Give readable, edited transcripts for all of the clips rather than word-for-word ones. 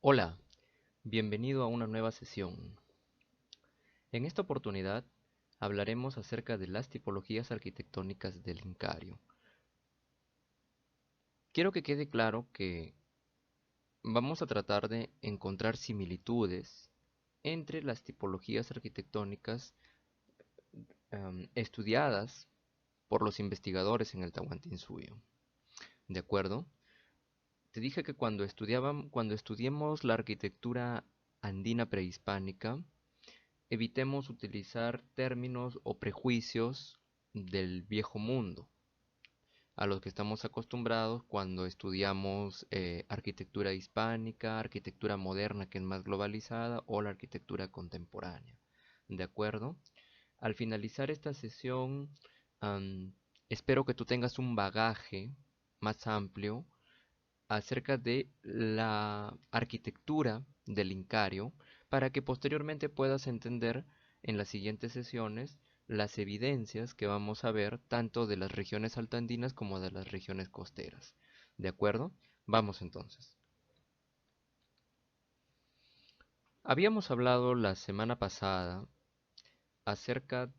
Hola, bienvenido a una nueva sesión. En esta oportunidad hablaremos acerca de las tipologías arquitectónicas del Incario. Quiero que quede claro que vamos a tratar de encontrar similitudes entre las tipologías arquitectónicas estudiadas por los investigadores en el Tahuantinsuyo. ¿De acuerdo? Te dije que cuando estudiemos la arquitectura andina prehispánica, evitemos utilizar términos o prejuicios del viejo mundo, a los que estamos acostumbrados cuando estudiamos arquitectura hispánica, arquitectura moderna que es más globalizada o la arquitectura contemporánea. ¿De acuerdo? Al finalizar esta sesión, am, espero que tú tengas un bagaje más amplio acerca de la arquitectura del Incario para que posteriormente puedas entender en las siguientes sesiones las evidencias que vamos a ver tanto de las regiones altoandinas como de las regiones costeras. ¿De acuerdo? Vamos entonces. Habíamos hablado la semana pasada acerca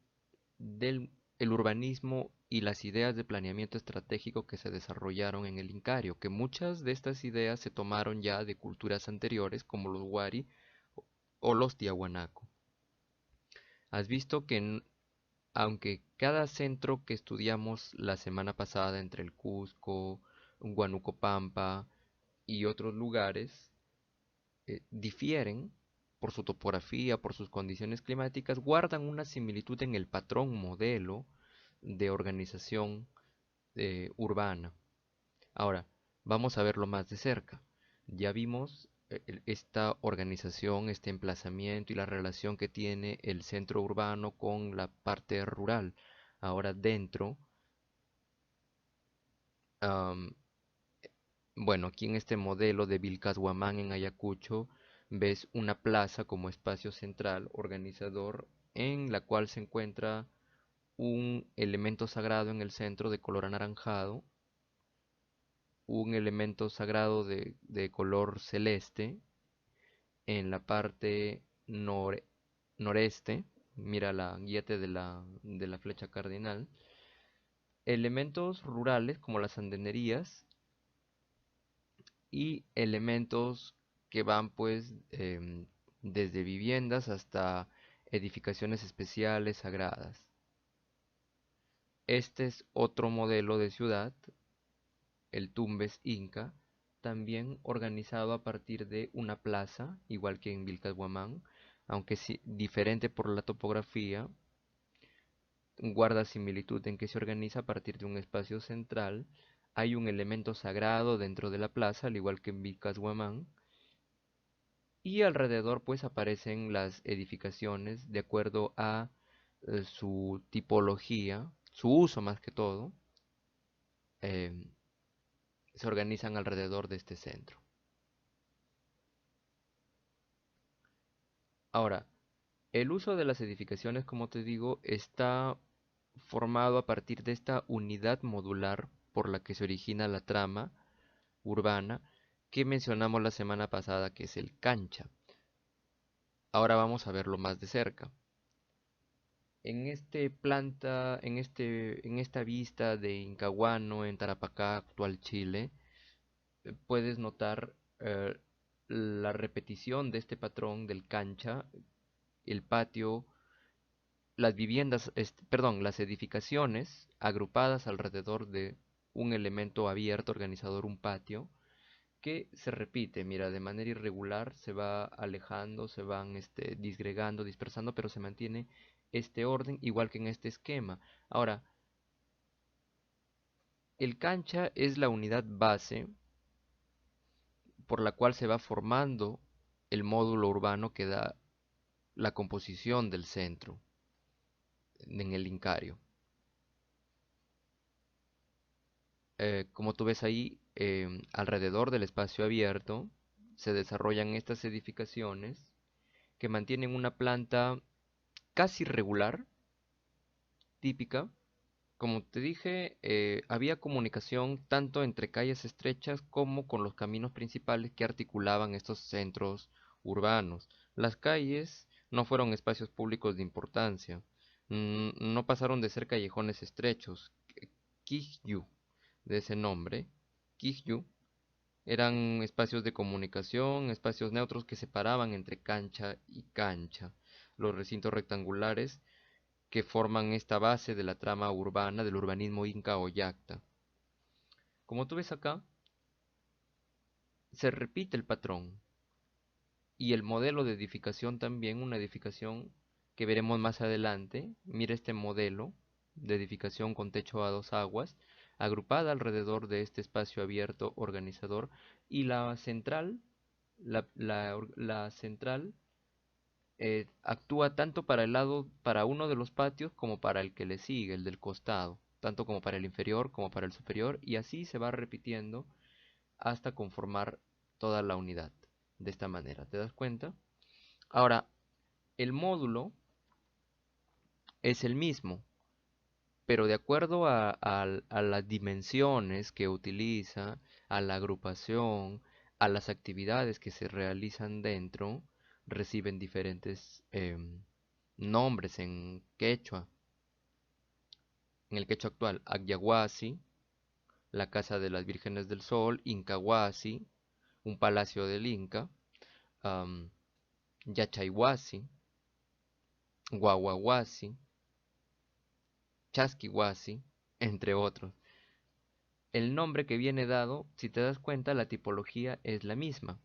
del el urbanismo y las ideas de planeamiento estratégico que se desarrollaron en el Incario, que muchas de estas ideas se tomaron ya de culturas anteriores como los Wari o los Tiahuanaco. Has visto que aunque cada centro que estudiamos la semana pasada entre el Cusco, Huánuco Pampa y otros lugares difieren por su topografía, por sus condiciones climáticas, guardan una similitud en el patrón modelo de organización urbana. Ahora, vamos a verlo más de cerca. Ya vimos esta organización, este emplazamiento y la relación que tiene el centro urbano con la parte rural. Ahora dentro, am, bueno, aquí en este modelo de Vilcashuamán en Ayacucho, ves una plaza como espacio central organizador en la cual se encuentra un elemento sagrado en el centro de color anaranjado, un elemento sagrado de color celeste en la parte noreste, mira la guíate de la flecha cardinal, elementos rurales como las andenerías y elementos que van pues desde viviendas hasta edificaciones especiales sagradas. Este es otro modelo de ciudad, el Tumbes Inca, también organizado a partir de una plaza, igual que en Vilcashuamán, aunque sí, diferente por la topografía, guarda similitud en que se organiza a partir de un espacio central. Hay un elemento sagrado dentro de la plaza, al igual que en Vilcashuamán, y alrededor pues aparecen las edificaciones de acuerdo a su tipología, su uso más que todo, em, se organizan alrededor de este centro. Ahora, el uso de las edificaciones, como te digo, está formado a partir de esta unidad modular por la que se origina la trama urbana que mencionamos la semana pasada, que es el cancha. Ahora vamos a verlo más de cerca. En esta vista de Incahuano, en Tarapacá, actual Chile, puedes notar la repetición de este patrón del cancha, el patio, las viviendas, perdón, las edificaciones agrupadas alrededor de un elemento abierto organizador, un patio, que se repite, mira, de manera irregular, se va alejando, se van disgregando, dispersando, pero se mantiene este orden igual que en este esquema. Ahora, el cancha es la unidad base por la cual se va formando el módulo urbano que da la composición del centro en el Incario. Como tú ves ahí, alrededor del espacio abierto se desarrollan estas edificaciones que mantienen una planta casi regular, típica, Como te dije, había comunicación tanto entre calles estrechas como con los caminos principales que articulaban estos centros urbanos. Las calles no fueron espacios públicos de importancia, no pasaron de ser callejones estrechos. Kijyu, de ese nombre, Kijyu, eran espacios de comunicación, espacios neutros que separaban entre cancha y cancha. Los recintos rectangulares que forman esta base de la trama urbana del urbanismo inca o yacta. Como tú ves acá, se repite el patrón y el modelo de edificación también, una edificación que veremos más adelante. Mira este modelo de edificación con techo a dos aguas, agrupada alrededor de este espacio abierto organizador, y la central, la central actúa tanto para el lado, para uno de los patios como para el que le sigue, el del costado, tanto como para el inferior como para el superior, y así se va repitiendo hasta conformar toda la unidad. De esta manera, ¿te das cuenta? Ahora, el módulo es el mismo, pero de acuerdo a las dimensiones que utiliza, a la agrupación, a las actividades que se realizan dentro, reciben diferentes nombres en quechua. En el quechua actual, Agyahuasi, la casa de las vírgenes del sol; Incahuasi, un palacio del Inca; um, Yachayhuasi, Guaguaguasi, Chasquihuasi, entre otros. El nombre que viene dado, si te das cuenta, la tipología es la misma.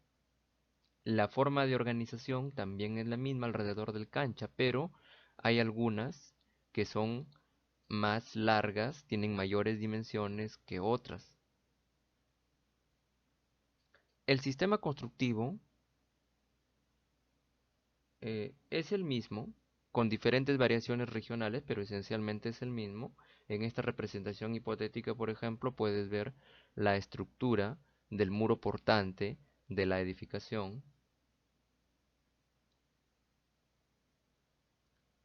La forma de organización también es la misma alrededor del cancha, pero hay algunas que son más largas, tienen mayores dimensiones que otras. El sistema constructivo es el mismo, con diferentes variaciones regionales, pero esencialmente es el mismo. En esta representación hipotética, por ejemplo, puedes ver la estructura del muro portante de la edificación,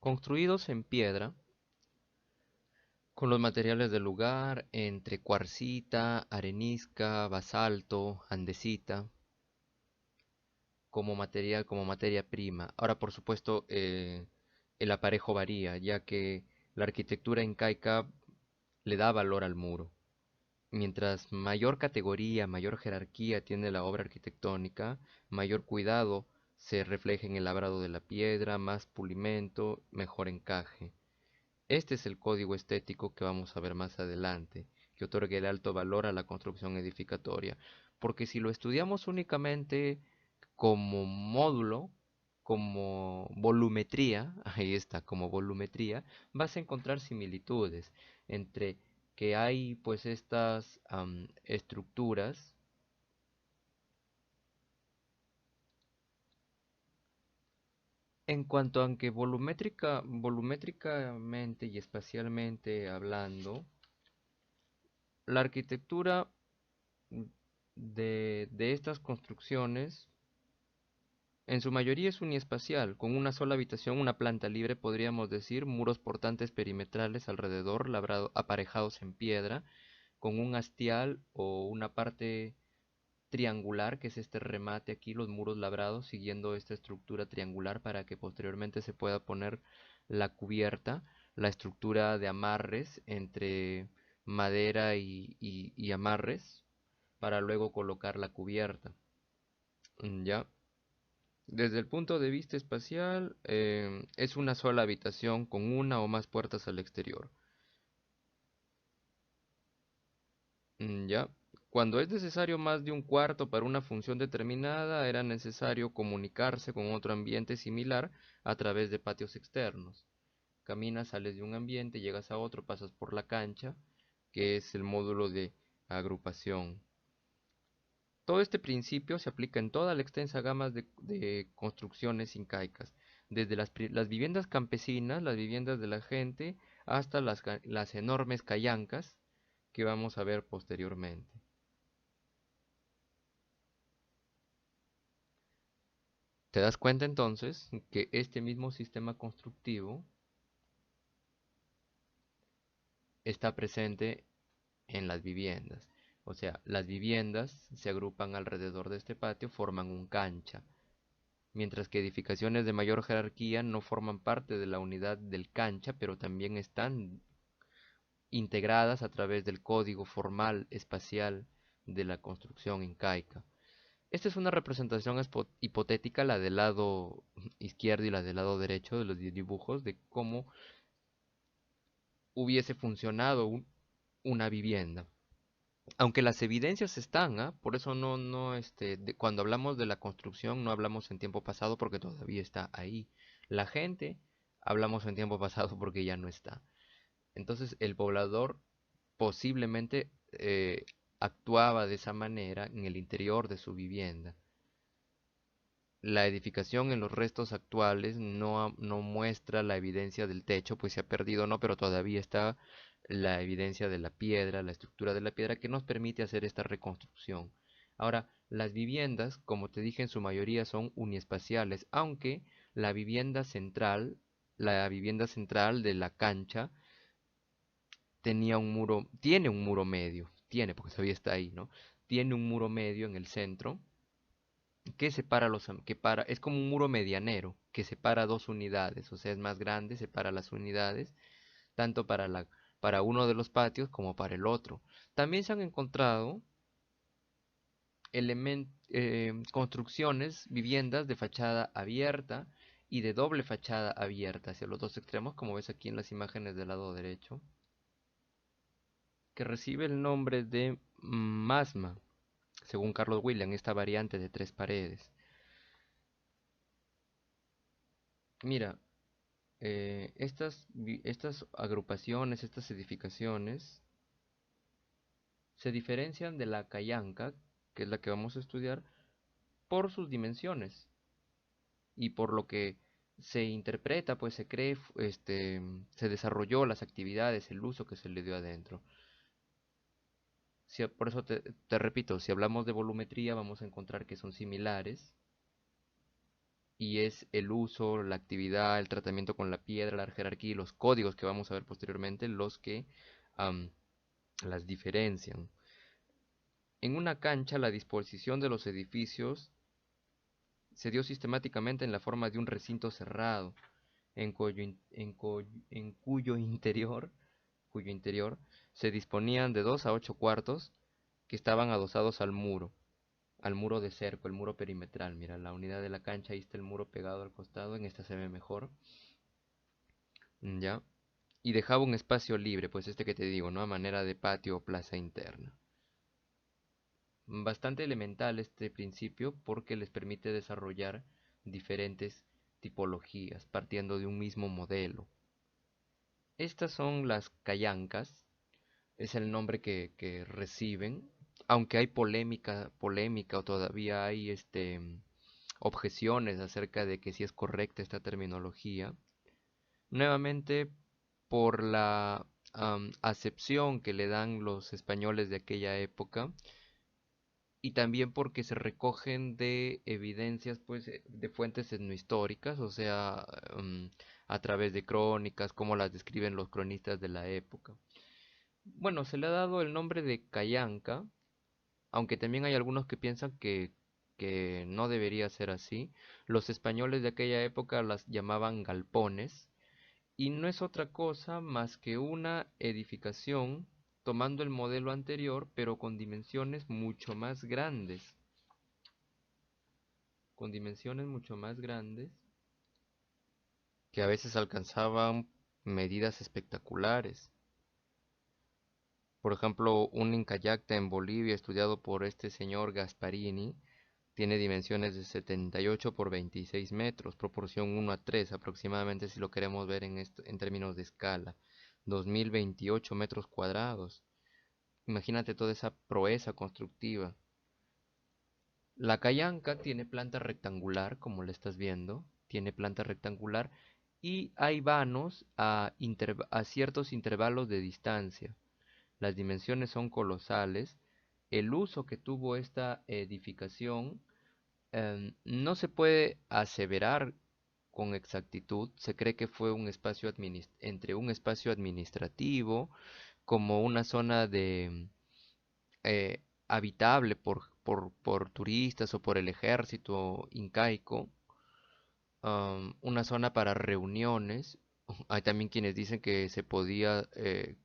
construidos en piedra, con los materiales del lugar, entre cuarcita, arenisca, basalto, andesita, como material, como materia prima. Ahora, por supuesto, el aparejo varía, ya que la arquitectura incaica le da valor al muro. Mientras mayor categoría, mayor jerarquía tiene la obra arquitectónica, mayor cuidado se refleja en el labrado de la piedra, más pulimento, mejor encaje. Este es el código estético que vamos a ver más adelante, que otorga el alto valor a la construcción edificatoria. Porque si lo estudiamos únicamente como módulo, como volumetría, ahí está, como volumetría, vas a encontrar similitudes entre que hay pues estas estructuras en cuanto a que volumétricamente y espacialmente hablando, la arquitectura de estas construcciones en su mayoría es uniespacial, con una sola habitación, una planta libre, podríamos decir, muros portantes perimetrales alrededor, aparejados en piedra, con un hastial o una parte triangular, que es este remate aquí, los muros labrados, siguiendo esta estructura triangular para que posteriormente se pueda poner la cubierta, la estructura de amarres entre madera y amarres, para luego colocar la cubierta. ¿Ya? Desde el punto de vista espacial, es una sola habitación con una o más puertas al exterior. ¿Ya? Cuando es necesario más de un cuarto para una función determinada, era necesario comunicarse con otro ambiente similar a través de patios externos. Caminas, sales de un ambiente, llegas a otro, pasas por la cancha, que es el módulo de agrupación. Todo este principio se aplica en toda la extensa gama de construcciones incaicas, desde las viviendas campesinas, las viviendas de la gente, hasta las enormes callancas que vamos a ver posteriormente. Te das cuenta entonces que este mismo sistema constructivo está presente en las viviendas. O sea, las viviendas se agrupan alrededor de este patio, forman un cancha, mientras que edificaciones de mayor jerarquía no forman parte de la unidad del cancha, pero también están integradas a través del código formal espacial de la construcción incaica. Esta es una representación hipotética, la del lado izquierdo y la del lado derecho de los dibujos, de cómo hubiese funcionado una vivienda. Aunque las evidencias están, ¿ah? Por eso cuando hablamos de la construcción no hablamos en tiempo pasado porque todavía está ahí. La gente hablamos en tiempo pasado porque ya no está. Entonces el poblador posiblemente actuaba de esa manera en el interior de su vivienda. La edificación en los restos actuales no muestra la evidencia del techo, pues se ha perdido, no, pero todavía está la evidencia de la piedra, la estructura de la piedra que nos permite hacer esta reconstrucción. Ahora, las viviendas, como te dije, en su mayoría son uniespaciales, aunque la vivienda central de la cancha tiene un muro medio, porque todavía está ahí, ¿no? Tiene un muro medio en el centro que separa es como un muro medianero que separa dos unidades, o sea, es más grande, separa las unidades, tanto para uno de los patios como para el otro. También se han encontrado construcciones, viviendas de fachada abierta y de doble fachada abierta hacia los dos extremos, como ves aquí en las imágenes del lado derecho, que recibe el nombre de masma, según Carlos William, esta variante de tres paredes. Mira, estas agrupaciones, estas edificaciones, se diferencian de la Cayanca, que es la que vamos a estudiar, por sus dimensiones y por lo que se interpreta, pues se cree, se desarrolló las actividades, el uso que se le dio adentro. Por eso te repito, si hablamos de volumetría, vamos a encontrar que son similares y es el uso, la actividad, el tratamiento con la piedra, la jerarquía y los códigos que vamos a ver posteriormente los que las diferencian. En una cancha, la disposición de los edificios se dio sistemáticamente en la forma de un recinto cerrado, cuyo interior se disponían de 2 a 8 cuartos que estaban adosados al muro de cerco, el muro perimetral. Mira, la unidad de la cancha, ahí está el muro pegado al costado, en esta se ve mejor, ¿ya? Y dejaba un espacio libre, pues que te digo, ¿no? A manera de patio o plaza interna. Bastante elemental este principio porque les permite desarrollar diferentes tipologías partiendo de un mismo modelo. Estas son las callancas, es el nombre que reciben, aunque hay polémica o todavía hay objeciones acerca de que si es correcta esta terminología. Nuevamente, por la acepción que le dan los españoles de aquella época y también porque se recogen de evidencias, pues, de fuentes etnohistóricas, o sea, a través de crónicas, como las describen los cronistas de la época. Bueno, se le ha dado el nombre de Cayanca, aunque también hay algunos que piensan que no debería ser así. Los españoles de aquella época las llamaban galpones, y no es otra cosa más que una edificación tomando el modelo anterior, pero con dimensiones mucho más grandes. Con dimensiones mucho más grandes, que a veces alcanzaban medidas espectaculares. Por ejemplo, un Incayacta en Bolivia, estudiado por este señor Gasparini, tiene dimensiones de 78 por 26 metros, proporción 1 a 3 aproximadamente si lo queremos ver en términos de escala. 2028 metros cuadrados. Imagínate toda esa proeza constructiva. La Cayanca tiene planta rectangular, como la estás viendo, tiene planta rectangular y hay vanos a ciertos intervalos de distancia. Las dimensiones son colosales. El uso que tuvo esta edificación no se puede aseverar con exactitud. Se cree que fue entre un espacio administrativo como una zona de habitable por turistas o por el ejército incaico, una zona para reuniones. Hay también quienes dicen que se podía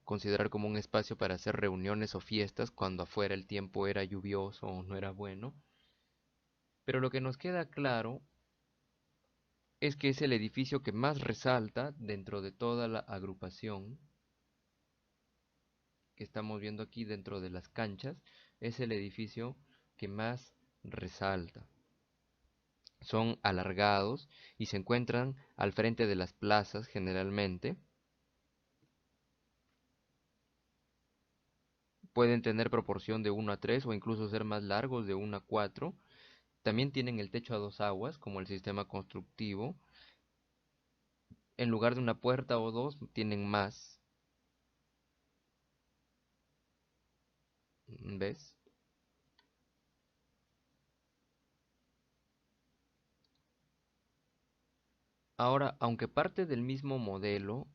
considerar como un espacio para hacer reuniones o fiestas cuando afuera el tiempo era lluvioso o no era bueno. Pero lo que nos queda claro es que es el edificio que más resalta dentro de toda la agrupación que estamos viendo aquí dentro de las canchas. Es el edificio que más resalta. Son alargados y se encuentran al frente de las plazas generalmente. Pueden tener proporción de 1 a 3 o incluso ser más largos de 1 a 4. También tienen el techo a dos aguas como el sistema constructivo. En lugar de una puerta o dos, tienen más. ¿Ves? Ahora, aunque parte del mismo modelo,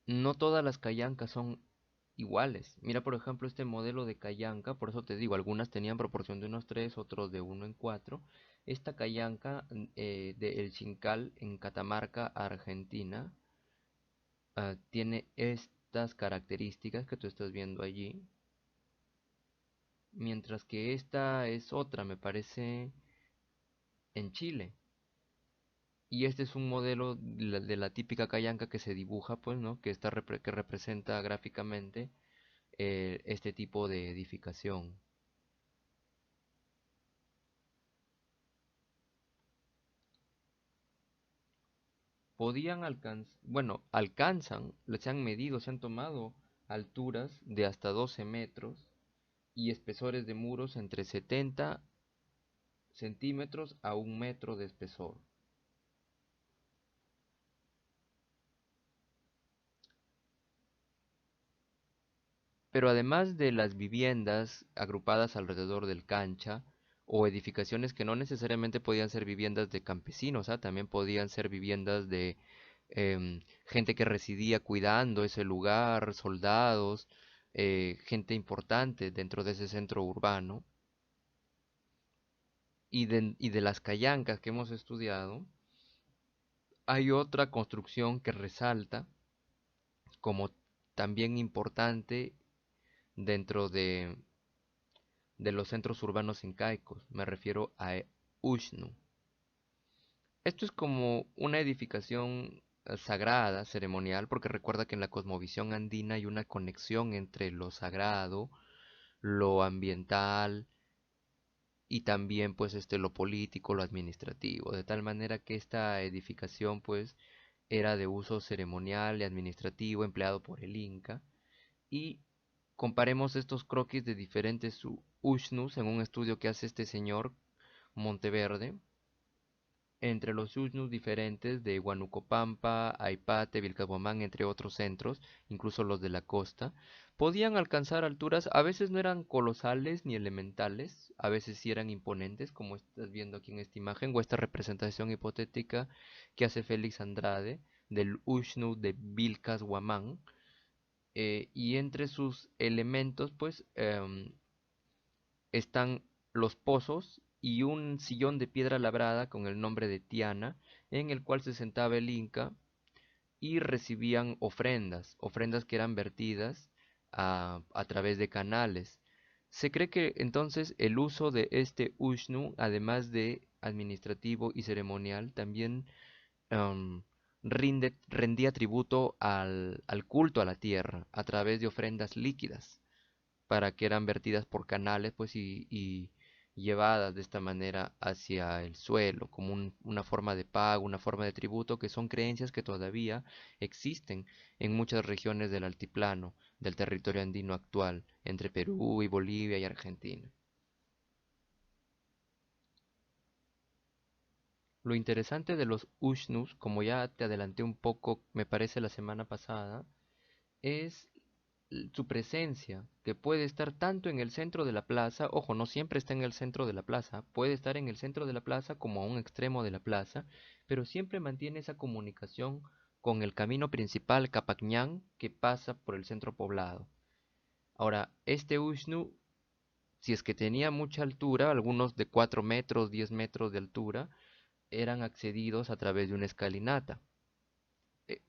no todas las callancas son iguales. Mira, por ejemplo, este modelo de callanca, por eso te digo, algunas tenían proporción de 1 a 3, otros de 1 a 4. Esta callanca de El Chincal en Catamarca, Argentina, tiene estas características que tú estás viendo allí, mientras que esta es otra, me parece, en Chile. Y este es un modelo de la típica callanca que se dibuja, pues, ¿no? Que representa gráficamente este tipo de edificación. Podían alcanzar, bueno, alcanzan, se han medido, se han tomado alturas de hasta 12 metros y espesores de muros entre 70 centímetros a 1 metro de espesor. Pero además de las viviendas agrupadas alrededor del cancha, o edificaciones que no necesariamente podían ser viviendas de campesinos, también podían ser viviendas de gente que residía cuidando ese lugar, soldados, gente importante dentro de ese centro urbano. Y de las callancas que hemos estudiado, hay otra construcción que resalta como también importante dentro de los centros urbanos incaicos. Me refiero a Ushnu. Esto es como una edificación sagrada, ceremonial, porque recuerda que en la cosmovisión andina hay una conexión entre lo sagrado, lo ambiental y también pues lo político, lo administrativo, de tal manera que esta edificación pues era de uso ceremonial y administrativo empleado por el Inca. Y comparemos estos croquis de diferentes Ushnus en un estudio que hace este señor Monteverde entre los Ushnus diferentes de Huanucopampa, Aipate, Vilcabomán, entre otros centros, incluso los de la costa, podían alcanzar alturas, a veces no eran colosales ni elementales, a veces sí eran imponentes, como estás viendo aquí en esta imagen, o esta representación hipotética que hace Félix Andrade del Ushnu de Vilcas Huamán. Y entre sus elementos, pues, están los pozos y un sillón de piedra labrada con el nombre de Tiana, en el cual se sentaba el Inca y recibían ofrendas que eran vertidas a través de canales. Se cree que entonces el uso de este Ushnu, además de administrativo y ceremonial, también em, rendía tributo al culto a la tierra a través de ofrendas líquidas para que eran vertidas por canales, pues, y llevadas de esta manera hacia el suelo, como una forma de pago, una forma de tributo, que son creencias que todavía existen en muchas regiones del altiplano, del territorio andino actual, entre Perú y Bolivia y Argentina. Lo interesante de los Ushnus, como ya te adelanté un poco, me parece la semana pasada, es su presencia, que puede estar tanto en el centro de la plaza, ojo, no siempre está en el centro de la plaza, puede estar en el centro de la plaza como a un extremo de la plaza, pero siempre mantiene esa comunicación con el camino principal Capacñán que pasa por el centro poblado. Ahora, este Ushnu, si es que tenía mucha altura, algunos de 4 metros, 10 metros de altura, eran accedidos a través de una escalinata.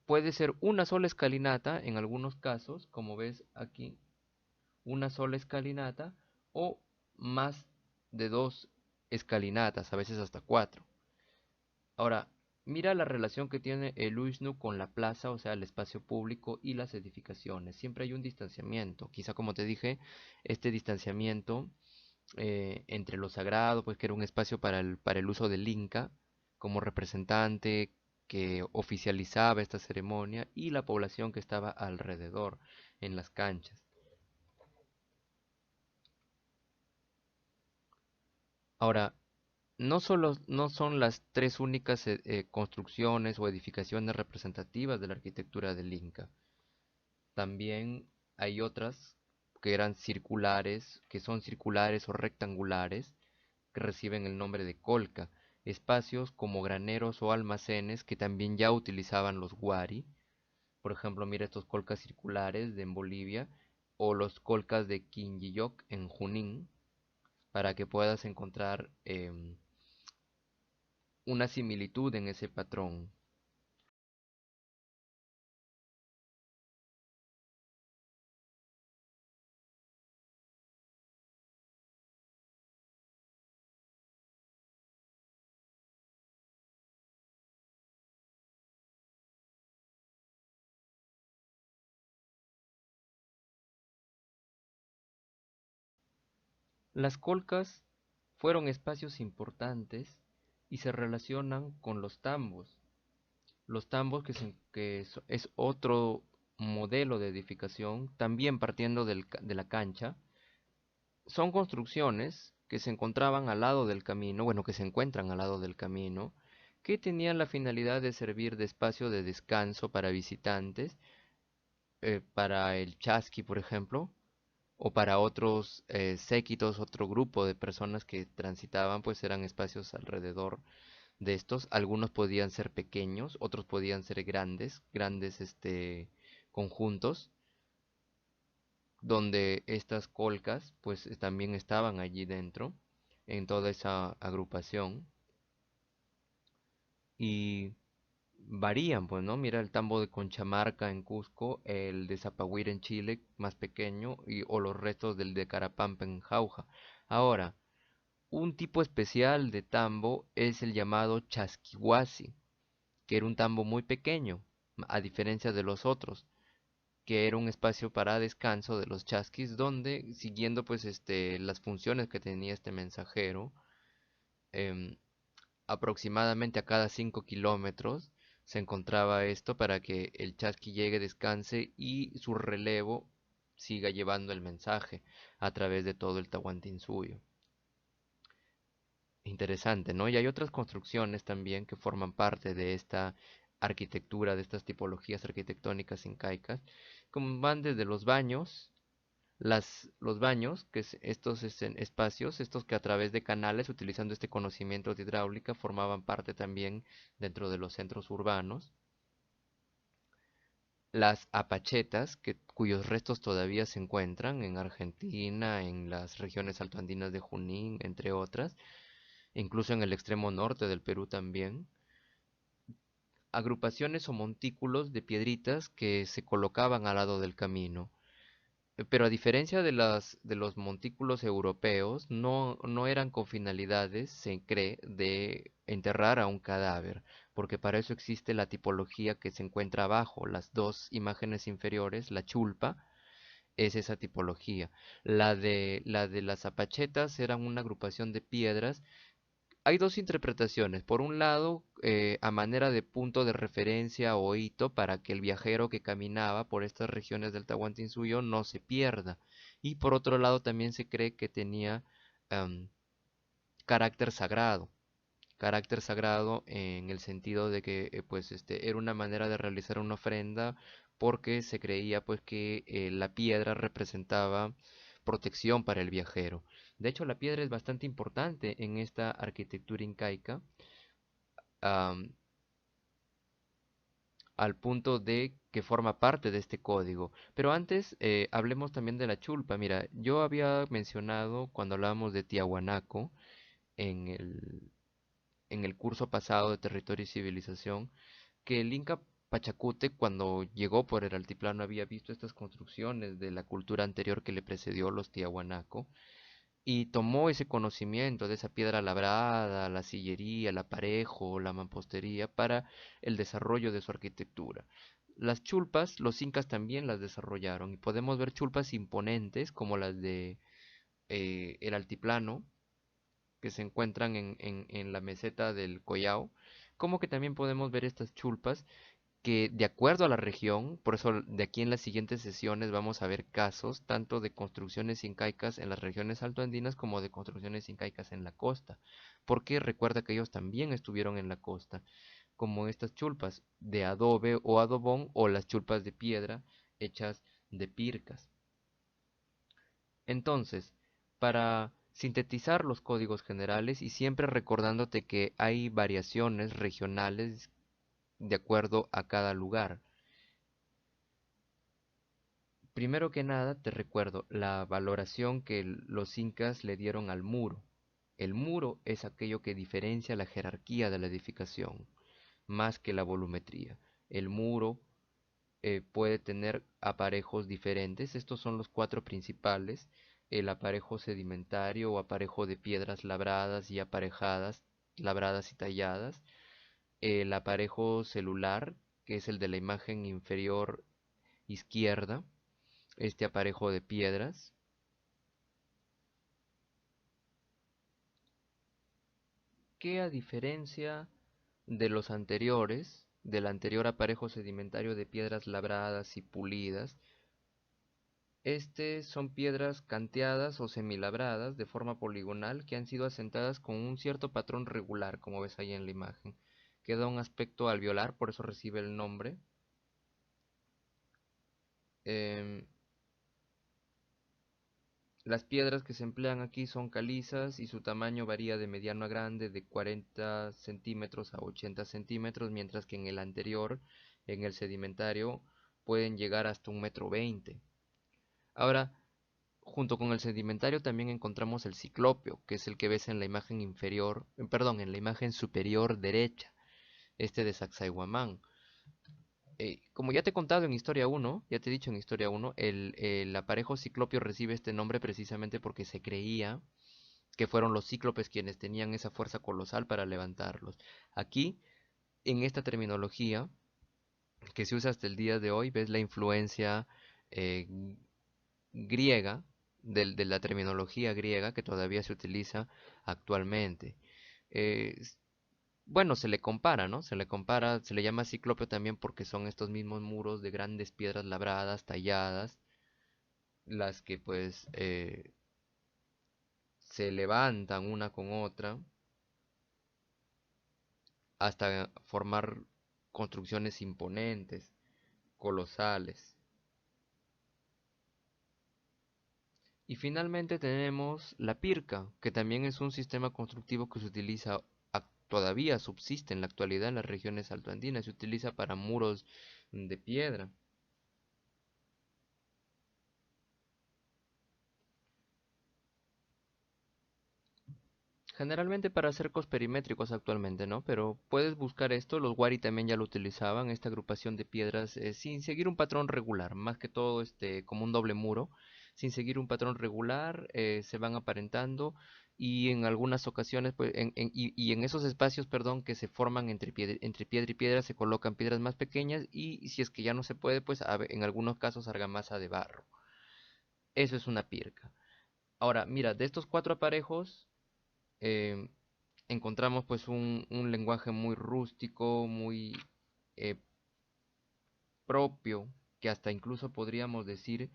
Puede ser una sola escalinata en algunos casos, como ves aquí, una sola escalinata, o más de dos escalinatas, a veces hasta cuatro. Ahora, mira la relación que tiene el Ushnu con la plaza, o sea, el espacio público y las edificaciones. Siempre hay un distanciamiento. Quizá, como te dije, este distanciamiento entre lo sagrado, pues que era un espacio para el uso del Inca como representante que oficializaba esta ceremonia, y la población que estaba alrededor en las canchas. Ahora, no son las tres únicas construcciones o edificaciones representativas de la arquitectura del Inca. También hay otras que eran circulares, que son circulares o rectangulares, que reciben el nombre de colca, espacios como graneros o almacenes que también ya utilizaban los Wari. Por ejemplo, mira estos colcas circulares en Bolivia, o los colcas de Quinjiyoc en Junín, para que puedas encontrar una similitud en ese patrón. Las colcas fueron espacios importantes y se relacionan con los tambos. Los tambos, es otro modelo de edificación, también partiendo de la cancha, son construcciones que se encontraban al lado del camino, bueno, que se encuentran al lado del camino, que tenían la finalidad de servir de espacio de descanso para visitantes, para el chasqui, por ejemplo, o para otros séquitos, otro grupo de personas que transitaban, pues eran espacios alrededor de estos. Algunos podían ser pequeños, otros podían ser grandes conjuntos, donde estas colcas pues también estaban allí dentro, en toda esa agrupación, y varían, pues, ¿no? Mira el tambo de Conchamarca en Cusco, el de Zapahuira en Chile, más pequeño, o los restos del de Carapampa en Jauja. Ahora, un tipo especial de tambo es el llamado chasquihuasi, que era un tambo muy pequeño, a diferencia de los otros, que era un espacio para descanso de los chasquis, donde, siguiendo pues las funciones que tenía este mensajero, em, aproximadamente a cada 5 kilómetros se encontraba esto para que el chasqui llegue, descanse y su relevo siga llevando el mensaje a través de todo el Tahuantinsuyo. Interesante, ¿no? Y hay otras construcciones también que forman parte de esta arquitectura, de estas tipologías arquitectónicas incaicas, como van desde los baños, los baños, que es estos espacios, estos que a través de canales, utilizando este conocimiento de hidráulica, formaban parte también dentro de los centros urbanos. Las apachetas, cuyos restos todavía se encuentran en Argentina, en las regiones altoandinas de Junín, entre otras, incluso en el extremo norte del Perú también. Agrupaciones o montículos de piedritas que se colocaban al lado del camino. Pero a diferencia de los montículos europeos, no eran con finalidades, se cree, de enterrar a un cadáver, porque para eso existe la tipología que se encuentra abajo, las dos imágenes inferiores, la chulpa, es esa tipología. La de las apachetas eran una agrupación de piedras. Hay dos interpretaciones. Por un lado, a manera de punto de referencia o hito para que el viajero que caminaba por estas regiones del Tahuantinsuyo no se pierda. Y por otro lado, también se cree que tenía em, carácter sagrado. Carácter sagrado en el sentido de que pues era una manera de realizar una ofrenda, porque se creía pues que la piedra representaba protección para el viajero. De hecho, la piedra es bastante importante en esta arquitectura incaica, am, al punto de que forma parte de este código. Pero antes hablemos también de la chulpa. Mira, yo había mencionado cuando hablábamos de Tiahuanaco en en el curso pasado de Territorio y Civilización, que el Inca Pachacute, cuando llegó por el altiplano, había visto estas construcciones de la cultura anterior que le precedió, los Tiahuanaco, y tomó ese conocimiento de esa piedra labrada, la sillería, el aparejo, la mampostería para el desarrollo de su arquitectura. Las chulpas, los incas también las desarrollaron y podemos ver chulpas imponentes como las de el altiplano que se encuentran en la meseta del Collao, como que también podemos ver estas chulpas que de acuerdo a la región, por eso de aquí en las siguientes sesiones vamos a ver casos tanto de construcciones incaicas en las regiones altoandinas como de construcciones incaicas en la costa, porque recuerda que ellos también estuvieron en la costa, como estas chulpas de adobe o adobón o las chulpas de piedra hechas de pircas. Entonces, para sintetizar los códigos generales y siempre recordándote que hay variaciones regionales de acuerdo a cada lugar. Primero que nada, te recuerdo la valoración que los incas le dieron al muro. El muro es aquello que diferencia la jerarquía de la edificación, más que la volumetría. El muro puede tener aparejos diferentes. Estos son los cuatro principales. El aparejo sedimentario o aparejo de piedras labradas y aparejadas, labradas y talladas. El aparejo celular, que es el de la imagen inferior izquierda, este aparejo de piedras, que a diferencia de los anteriores, del anterior aparejo sedimentario de piedras labradas y pulidas, este son piedras canteadas o semilabradas de forma poligonal que han sido asentadas con un cierto patrón regular, como ves ahí en la imagen, que da un aspecto alveolar, por eso recibe el nombre. Em, Las piedras que se emplean aquí son calizas y su tamaño varía de mediano a grande, de 40 centímetros a 80 centímetros, mientras que en el anterior, en el sedimentario, pueden llegar hasta 1,20 m. Ahora, junto con el sedimentario también encontramos el ciclópeo, que es el que ves en la imagen inferior, perdón, en la imagen superior derecha, este de Sacsayhuamán. Como ya te he contado en Historia 1, ya te he dicho en Historia 1, el aparejo ciclopio recibe este nombre precisamente porque se creía que fueron los cíclopes quienes tenían esa fuerza colosal para levantarlos. Aquí, en esta terminología que se usa hasta el día de hoy, ves la influencia eh, griega, de la terminología griega que todavía se utiliza actualmente. Eh, bueno, se le compara, ¿no? Se le compara, se le llama ciclopio también porque son estos mismos muros de grandes piedras labradas, talladas, las que pues se levantan una con otra hasta formar construcciones imponentes, colosales. Y finalmente tenemos la pirca, que también es un sistema constructivo que se utiliza, todavía subsiste en la actualidad en las regiones altoandinas, se utiliza para muros de piedra. Generalmente para cercos perimétricos actualmente, ¿no? Pero puedes buscar esto, los Wari también ya lo utilizaban, esta agrupación de piedras sin seguir un patrón regular, más que todo como un doble muro, sin seguir un patrón regular, se van aparentando y en algunas ocasiones, pues, y en esos espacios, perdón, que se forman entre piedra y piedra, se colocan piedras más pequeñas y si es que ya no se puede, pues en algunos casos argamasa de barro. Eso es una pirca. Ahora, mira, de estos cuatro aparejos, em, encontramos pues un lenguaje muy rústico, muy eh, propio, que hasta incluso podríamos decir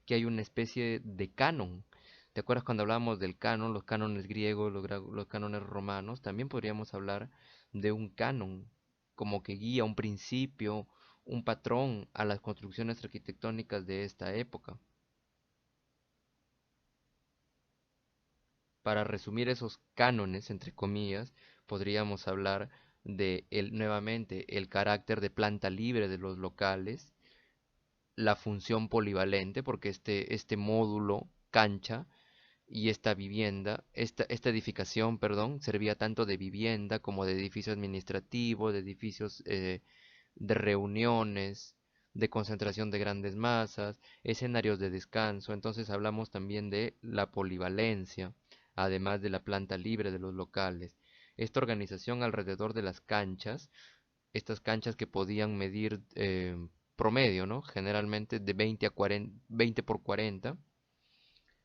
que hay una especie de canon. ¿Te acuerdas cuando hablábamos del canon, los cánones griegos, los cánones romanos? También podríamos hablar de un canon, como que guía un principio, un patrón a las construcciones arquitectónicas de esta época. Para resumir esos cánones, entre comillas, podríamos hablar de nuevamente el carácter de planta libre de los locales, la función polivalente, porque este módulo cancha y esta vivienda, esta edificación, perdón, servía tanto de vivienda como de edificio administrativo, de edificios de reuniones, de concentración de grandes masas, escenarios de descanso. Entonces hablamos también de la polivalencia, además de la planta libre de los locales. Esta organización alrededor de las canchas, estas canchas que podían medir promedio, ¿no? Generalmente de 20 a 40, 20 por 40.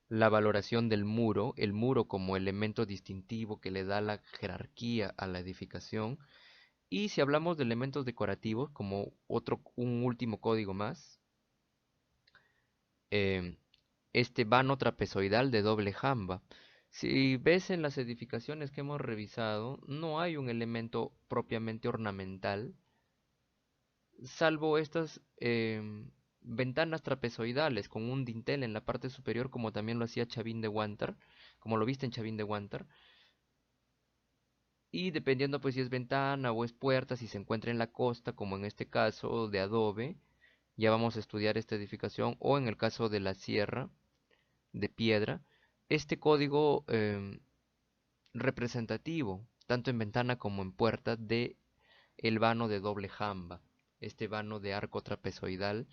La valoración del muro, el muro como elemento distintivo que le da la jerarquía a la edificación. Y si hablamos de elementos decorativos, como un último código más, em, este vano trapezoidal de doble jamba. Si ves en las edificaciones que hemos revisado, no hay un elemento propiamente ornamental, salvo estas ventanas trapezoidales con un dintel en la parte superior, como también lo hacía Chavín de Wantar, como lo viste en Chavín de Wantar. Y dependiendo pues si es ventana o es puerta, si se encuentra en la costa, como en este caso de adobe, ya vamos a estudiar esta edificación, o en el caso de la sierra de piedra, este código representativo, tanto en ventana como en puerta, de el vano de doble jamba, este vano de arco trapezoidal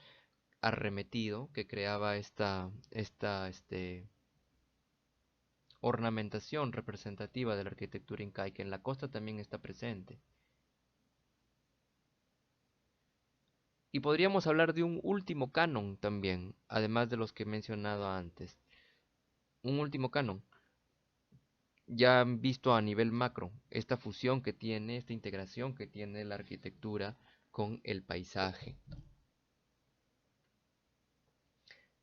arremetido que creaba esta ornamentación representativa de la arquitectura incaica. En la costa también está presente. Y podríamos hablar de un último canon también, además de los que he mencionado antes. Un último canon, ya han visto a nivel macro, esta fusión que tiene, esta integración que tiene la arquitectura con el paisaje.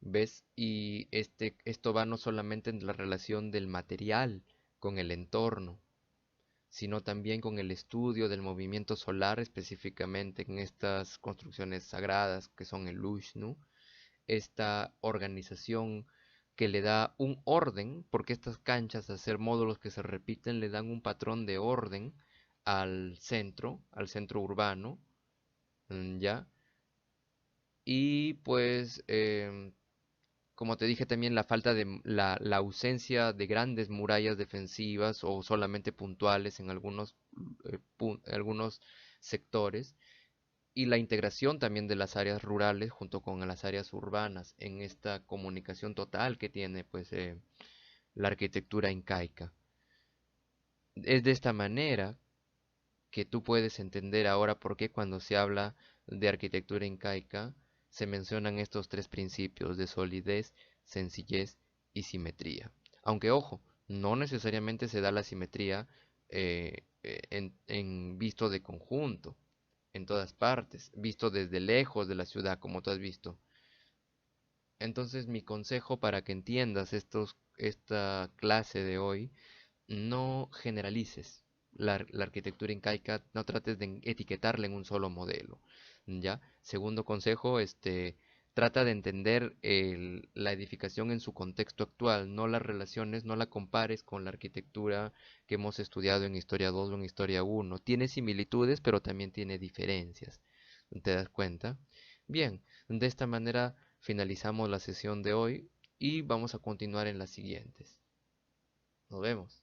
¿Ves? Y esto va no solamente en la relación del material con el entorno, sino también con el estudio del movimiento solar, específicamente en estas construcciones sagradas que son el Ushnu, esta organización que le da un orden, porque estas canchas, al ser módulos que se repiten, le dan un patrón de orden al centro urbano, ¿ya? Y pues, como te dije también, la falta de la ausencia de grandes murallas defensivas o solamente puntuales en algunos sectores, y la integración también de las áreas rurales junto con las áreas urbanas en esta comunicación total que tiene pues la arquitectura incaica. Es de esta manera que tú puedes entender ahora por qué cuando se habla de arquitectura incaica se mencionan estos tres principios de solidez, sencillez y simetría. Aunque ojo, no necesariamente se da la simetría en visto de conjunto en todas partes, visto desde lejos de la ciudad, como tú has visto. Entonces, mi consejo para que entiendas esta clase de hoy, no generalices la arquitectura incaica, no trates de etiquetarla en un solo modelo, ¿ya? Segundo consejo, trata de entender la edificación en su contexto actual, no las relaciones, no la compares con la arquitectura que hemos estudiado en Historia 2 o en Historia 1. Tiene similitudes, pero también tiene diferencias. ¿Te das cuenta? Bien, de esta manera finalizamos la sesión de hoy y vamos a continuar en las siguientes. Nos vemos.